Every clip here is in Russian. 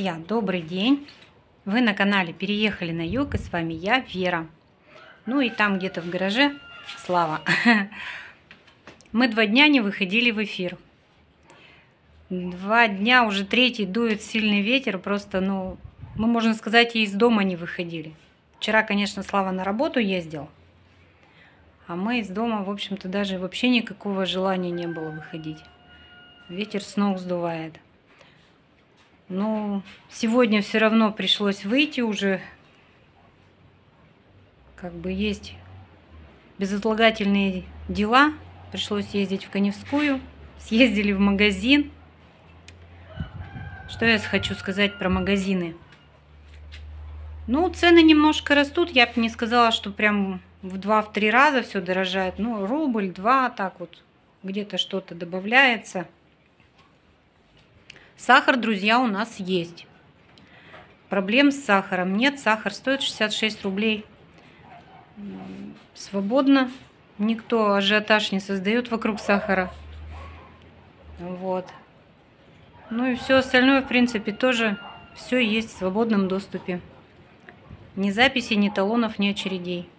Друзья, добрый день! Вы на канале Переехали на юг, и с вами я, Вера. Ну и там где-то в гараже Слава. Мы 2 дня не выходили в эфир. 2 дня, уже 3-й дует сильный ветер. Просто, мы, можно сказать, и из дома не выходили. Вчера, конечно, Слава на работу ездил. А мы из дома, в общем-то, даже вообще никакого желания не было выходить. Ветер с ног сдувает. Но сегодня все равно пришлось выйти уже. Как бы есть безотлагательные дела. Пришлось ездить в Каневскую. Съездили в магазин. Что я хочу сказать про магазины? Ну, цены немножко растут. Я бы не сказала, что прям в 2-3 раза все дорожает. Ну, рубль, 2, так вот. Где-то что-то добавляется. Сахар, друзья, у нас есть. Проблем с сахаром нет. Сахар стоит 66 рублей. Свободно. Никто ажиотаж не создает вокруг сахара. Вот. Ну и все остальное, в принципе, тоже все есть в свободном доступе. Ни записи, ни талонов, ни очередей.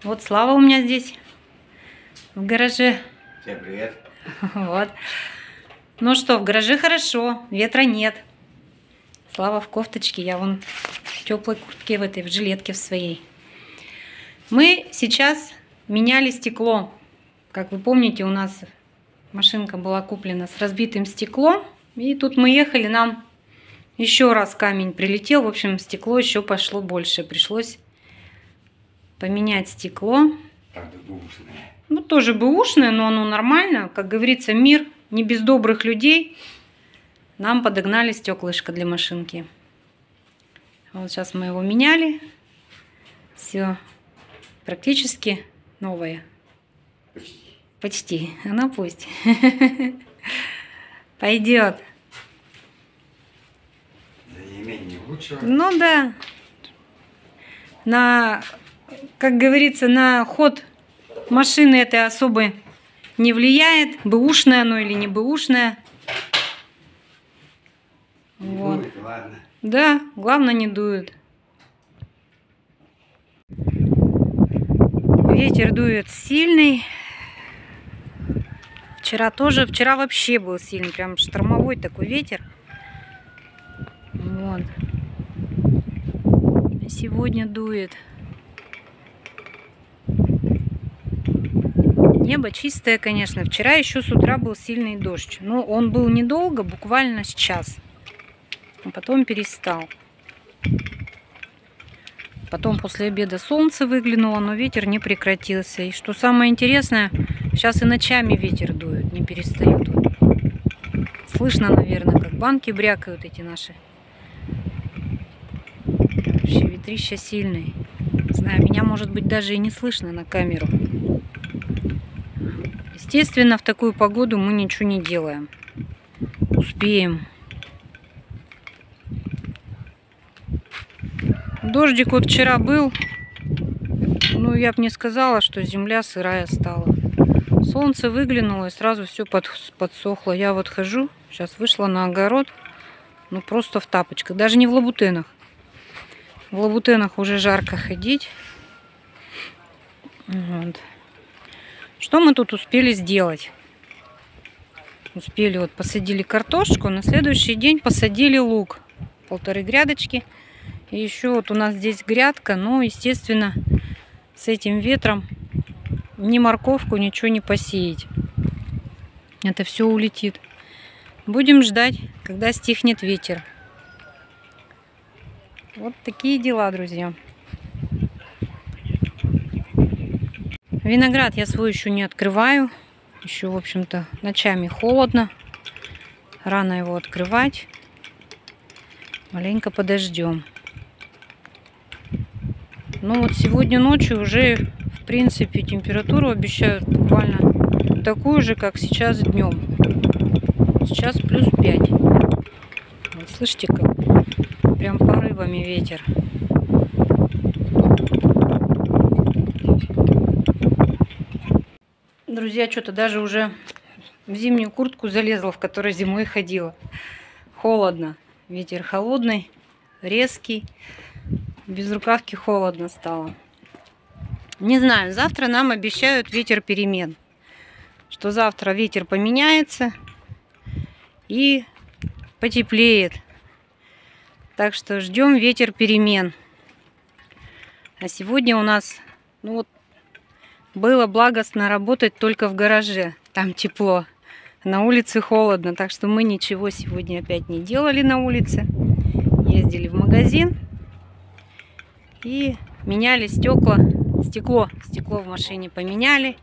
Вот Слава у меня здесь в гараже. Всем привет. Вот. Ну что, в гараже хорошо, ветра нет. Слава в кофточке, я вон в теплой куртке, в жилетке в своей. Мы сейчас меняли стекло. Как вы помните, у нас машинка была куплена с разбитым стеклом. И тут мы ехали, нам еще раз камень прилетел. В общем, стекло еще пошло больше. Пришлось поменять стекло. Правда, бэушное. Ну, тоже бэушное, но оно нормально. Как говорится, мир не без добрых людей. Нам подогнали стеклышко для машинки. Вот сейчас мы его меняли. Все практически новое. Почти. Почти. Оно пусть. Пойдет. За неимением лучшего. Ну да. Как говорится, на ход машины это особо не влияет. Бэушное оно или не бэушное. Не Вот. дует, ладно. Да, главное не дует. Ветер дует сильный. Вчера вообще был сильный, прям штормовой такой ветер. Вот. Сегодня дует. Небо чистое, конечно. Вчера еще с утра был сильный дождь. Но он был недолго, буквально с час. А потом перестал. Потом после обеда солнце выглянуло, но ветер не прекратился. И что самое интересное, сейчас и ночами ветер дует, не перестает. Вот. Слышно, наверное, как банки брякают эти наши. Вообще ветрища сильный. Не знаю, меня, может быть, даже и не слышно на камеру. Естественно, в такую погоду мы ничего не делаем. Успеем. Дождик вот вчера был. Ну, я бы не сказала, что земля сырая стала. Солнце выглянуло и сразу все подсохло. Я вот хожу, сейчас вышла на огород. Ну, просто в тапочках. Даже не в лабутенах. В лабутенах уже жарко ходить. Вот. Что мы тут успели сделать? Успели, вот посадили картошку, на следующий день посадили лук. 1,5 грядочки. И еще вот у нас здесь грядка, но, естественно, с этим ветром ни морковку, ничего не посеять. Это все улетит. Будем ждать, когда стихнет ветер. Вот такие дела, друзья. Виноград я свой еще не открываю. Еще, в общем-то, ночами холодно. Рано его открывать. Маленько подождем. Ну вот сегодня ночью уже, в принципе, температуру обещают буквально такую же, как сейчас днем. Сейчас плюс 5. Вот слышите, как прям порывами ветер. Друзья, что-то даже уже в зимнюю куртку залезла, в которой зимой ходила. Холодно. Ветер холодный, резкий. Без рукавки холодно стало. Не знаю, завтра нам обещают ветер перемен. Что завтра ветер поменяется и потеплеет. Так что ждем ветер перемен. А сегодня у нас, ну вот, было благостно работать только в гараже. Там тепло. На улице холодно. Так что мы ничего сегодня опять не делали на улице. Ездили в магазин и меняли стекла. Стекло в машине поменяли.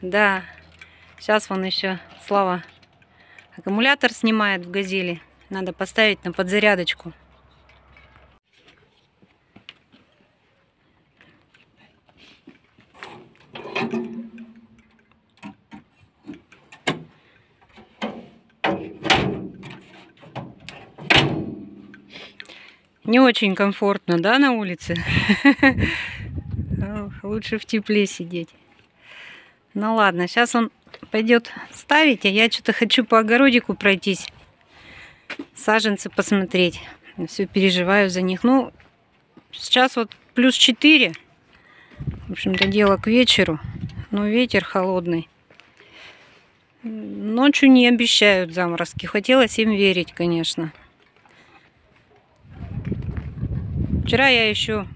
Да. Сейчас вон еще Слава аккумулятор снимает в «Газели». Надо поставить на подзарядочку. Не очень комфортно, да, на улице? Лучше в тепле сидеть. Ну ладно, сейчас он пойдет ставить, а я что-то хочу по огородику пройтись. Саженцы посмотреть. Все переживаю за них. Ну, сейчас вот +4. В общем-то, дело к вечеру. Но ветер холодный. Ночью не обещают заморозки. Хотелось им верить, конечно. Вчера я еще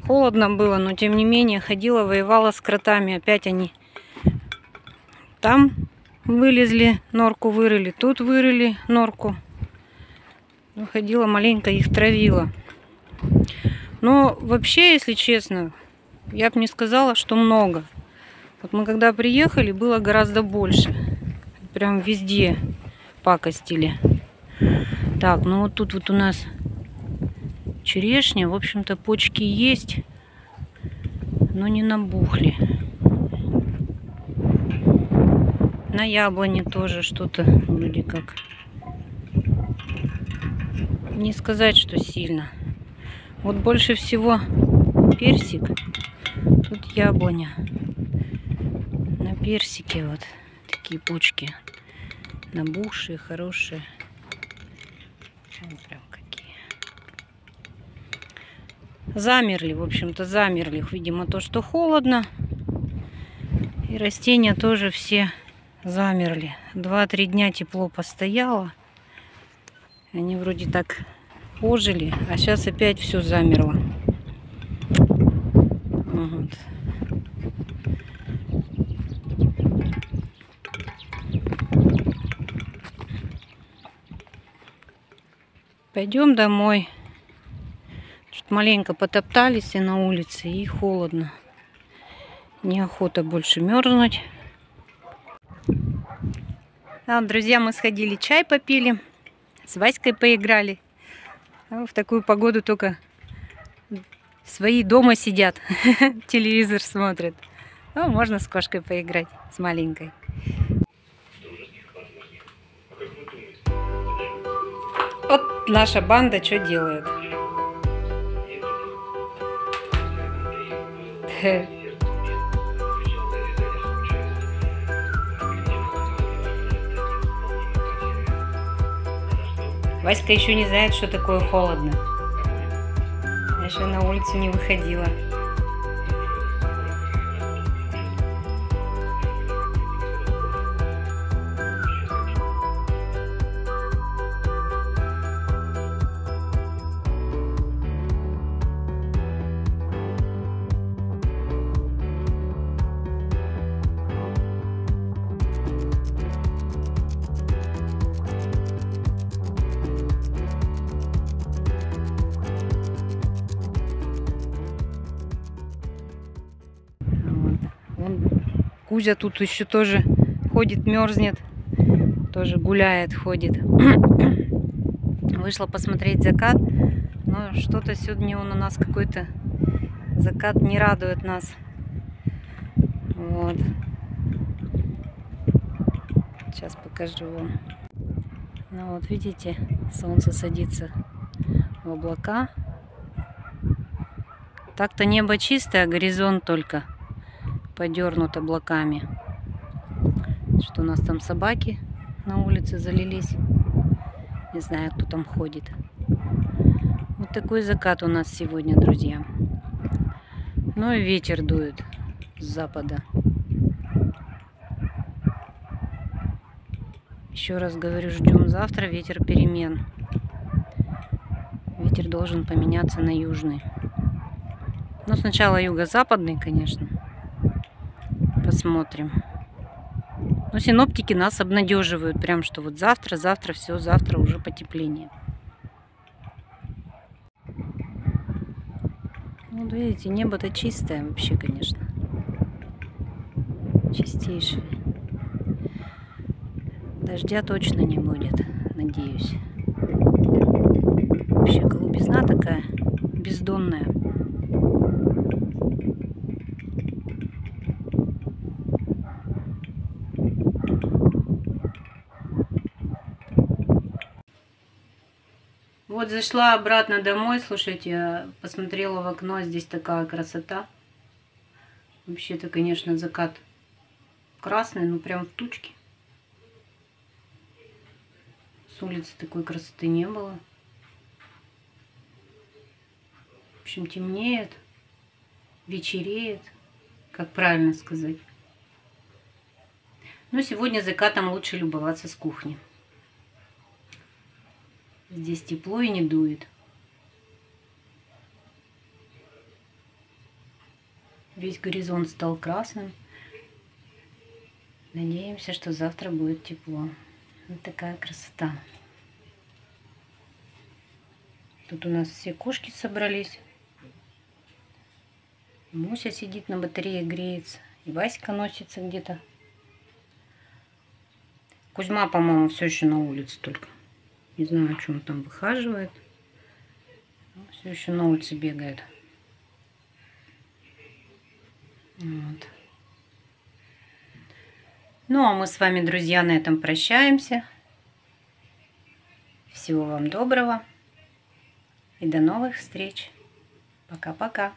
холодно было, но тем не менее ходила, воевала с кротами. Опять они там вылезли, норку вырыли, тут вырыли норку. Ходила, маленько их травила. Но вообще, если честно, я бы не сказала, что много. Вот мы когда приехали, было гораздо больше. Прям везде пакостили. Так, ну вот тут вот у нас черешня. В общем-то, почки есть, но не набухли. На яблоне тоже что-то вроде как. Не сказать, что сильно. Вот больше всего персик. Тут яблоня. На персике вот такие почки. Набухшие, хорошие. Прям какие. Замерли, в общем-то, замерли. Видимо, то, что холодно. И растения тоже все замерли. 2-3 дня тепло постояло. Они вроде так ожили, а сейчас опять все замерло. Вот. Пойдем домой. Что-то маленько потоптались и на улице, и холодно. Неохота больше мерзнуть. А, друзья, мы сходили, чай попили. С Васькой поиграли. В такую погоду только свои дома сидят. Телевизор смотрят. Ну, можно с кошкой поиграть, с маленькой. Вот наша банда что делает. Васька еще не знает, что такое холодно. Я еще на улицу не выходила. Кузя тут еще тоже ходит, мерзнет. Тоже гуляет, ходит. Вышла посмотреть закат. Но что-то сегодня он у нас какой-то... Закат не радует нас. Вот. Сейчас покажу вам. Ну вот видите, солнце садится в облака. Так-то небо чистое, а горизонт только подернут облаками. Что у нас там собаки на улице залились. Не знаю, кто там ходит. Вот такой закат у нас сегодня, друзья. Ну и ветер дует с запада. Еще раз говорю, ждем завтра ветер перемен. Ветер должен поменяться на южный. Но сначала юго-западный, конечно. Посмотрим. Но синоптики нас обнадеживают. Прям что вот завтра все, завтра уже потепление. Вот видите, небо-то чистое вообще, конечно. Чистейшее. Дождя точно не будет, надеюсь. Вообще голубизна такая бездонная. Вот зашла обратно домой, слушайте, посмотрела в окно, здесь такая красота. Вообще-то, конечно, закат красный, ну прям в тучке. С улицы такой красоты не было. В общем, темнеет, вечереет, как правильно сказать. Но сегодня закатом лучше любоваться с кухни. Здесь тепло и не дует. Весь горизонт стал красным. Надеемся, что завтра будет тепло. Вот такая красота. Тут у нас все кошки собрались. Муся сидит на батарее, греется. И Васька носится где-то. Кузьма, по-моему, все еще на улице только. Не знаю, о чем он там выхаживает. Все еще на улице бегает. Вот. Ну, а мы с вами, друзья, на этом прощаемся. Всего вам доброго. И до новых встреч. Пока-пока.